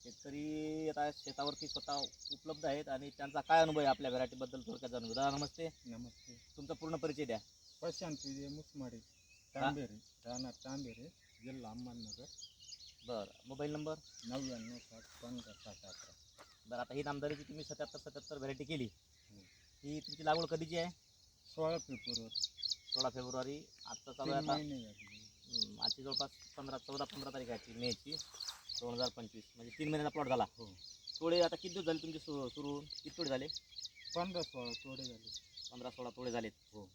शेतकरी आता शेतावरती स्वतः उपलब्ध आहेत आणि त्यांचा काय अनुभव आहे आपल्या व्हरायटीबद्दल थोडक्यात जाणून घेऊ. दादा नमस्ते. नमस्ते. तुमचा पूर्ण परिचय द्या. प्रशांत विजय मुसमाडे, तांबेरे, राहणार तांबेरे, जिल्हा अहमदनगर. बरं, मोबाईल नंबर 9960156011. बरं. आता ही नामदारीची तुम्ही 77 व्हरायटी केली, ही तुमची लागवड कधीची आहे? 16 फेब्रुवारी. 16 फेब्रुवारी. आजचा चालू 3 आहे आता महिने झाले. आजची जवळपास 14-15 तारीख आहे मेची 2025, म्हणजे 3 महिन्याचा प्लॉट झाला. हो. तोडे आता किती दिवस झाले तुमचे सुरू? किती तोडे झाले? 15-16 तोडे झाले. 15-16 तोडे झालेत. हो.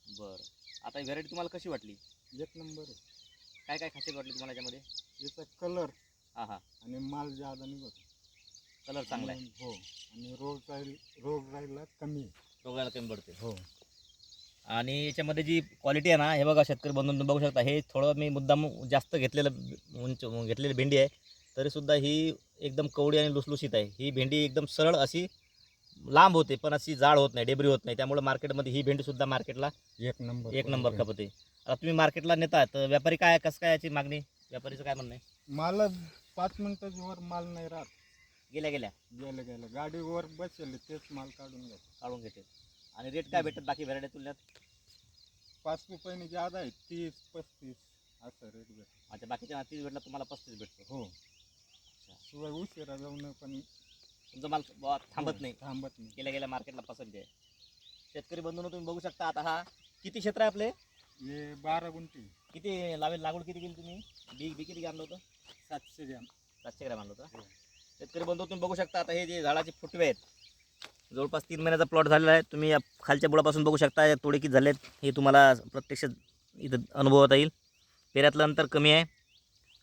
बरं. आता ही व्हरायटी तुम्हाला कशी वाटली? एक नंबर आहे. काय काय खासियत वाटली तुम्हाला याच्यामध्ये? याचा कलर हां हां, आणि माल जादा निघतो. कलर चांगला आहे. हो. आणि रोग राहिला कमी आहे. रोगाला कमी पडते. हो. आणि याच्यामध्ये जी क्वालिटी आहे ना, हे बघा शेतकरी बंधूंनो बघू शकता, हे थोडं मी मुद्दाम जास्त घेतलेली भेंडी आहे, तरीसुद्धा ही एकदम कवडी आणि लुसलुशीत आहे. ही भेंडी एकदम सरळ अशी लांब होते, पण अशी जाड होत नाही, डेबरी होत नाही. त्यामुळे मार्केटमध्ये ही भेंडीसुद्धा मार्केटला एक एक नंबर खपते. आता तुम्ही मार्केटला नेता, तर व्यापारी काय कसं काय याची मागणी, व्यापारीचं काय म्हणणं आहे? माल 5 मिनिटाच्या वर माल नाही राहत. गेल्या गेलं गाडीवर बसले तेच माल काढून घेते. आणि रेट काय भेटत बाकी व्हरायटी तुलनेत? 5 रुपयाने जादा आहे. 30-35 असं रेट भेटतो. अच्छा, बाकीच्या 30 भेटला, तुम्हाला 35 भेटतो. हो. अच्छा, शिवाय उशिरा जाऊन पण तुमचा माल थांबत नाही, थांबत नाही. गेल्या मार्केटला पसंत आहे. शेतकरी बंधूंनो तुम्ही बघू शकता, आता हा किती क्षेत्र आहे आपले? हे 12 गुंठी. किती लागवड किती केली तुम्ही? बी किती आणलं होतं? 700 ग्रॅम. 700 ग्रॅम आणलं होतं. हो. शेतकरी बंधू तुम्ही बघू शकता, आता हे जे झाडाचे फुटवे आहेत, जवळपास 3 महिन्याचा प्लॉट झालेला आहे. तुम्ही या खालच्या बुडापासून बघू शकता या तोडे किती झाले आहेत, हे तुम्हाला प्रत्यक्ष इथं अनुभवता येईल. पेऱ्यातलं अंतर कमी आहे.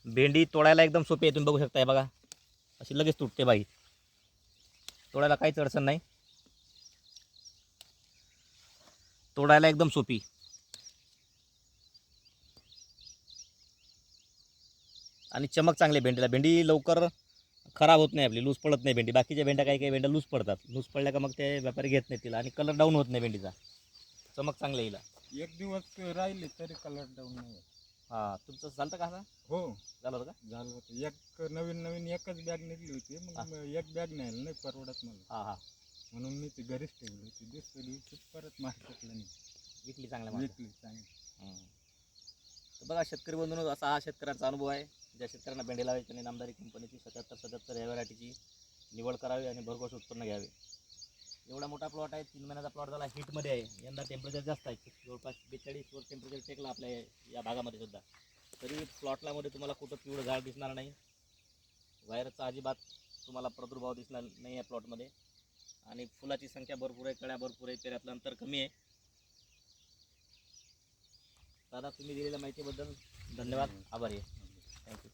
भेंडी तोडायला एकदम सोपी आहे. तुम्ही बघू शकता, हे बघा अशी लगेच तुटते बाई, तोडायला काहीच अडचण नाही, तोडायला एकदम सोपी. आणि चमक चांगली आहे भेंडीला. भेंडी लवकर खराब होत नाही, आपली लूज पडत नाही भेंडी. बाकीच्या भेंड्या काही भेंड्या लूज पडतात, लूज पडल्या का मग ते व्यापारी घेत नाही तिला, आणि कलर डाऊन होत नाही भेंडीचा. चमक चांगली येईल. एक दिवस राहिले तरी कलर डाऊन नाही होत. हां, तुमचं झालं का? असं हो, झालं होतं का? झालं होतं. एक नवीन एकच बॅग निघली होती. मग एक बॅग न्यायला नाही परवडत मला, हां हां, म्हणून मी ती घरीच ठेवली होती. दुसऱ्या दिवशी परत मार्केटला विकली चांगल्या माल. विकली चांगली. तर बघा शेतकरी बंधूंनो, असा हा शेतकऱ्यांचा अनुभव आहे. ज्या शेतकऱ्यांना भेंडी लावायची त्यांनी नामदारी कंपनीची 77 या व्हरायटीची निवड करावी आणि भरघोस उत्पन्न घ्यावे. एवढा मोठा प्लॉट आहे, 3 महिन्याचा प्लॉट झाला, हिटमध्ये आहे. यंदा टेम्परेचर जास्त आहे, जवळपास 42 वर टेम्परेचर टेकलं आपल्या या भागामध्ये सुद्धा. तरी प्लॉटला मध्ये तुम्हाला कुठं पिवळं झाड दिसणार नाही, व्हायरसचा अजिबात तुम्हाला प्रादुर्भाव दिसणार नाही या प्लॉटमध्ये. आणि फुलाची संख्या भरपूर आहे, कळ्या भरपूर आहे, पेऱ्यातलं अंतर कमी आहे. दादा, तुम्ही दिलेल्या माहितीबद्दल धन्यवाद, आभारी आहे. थँक्यू.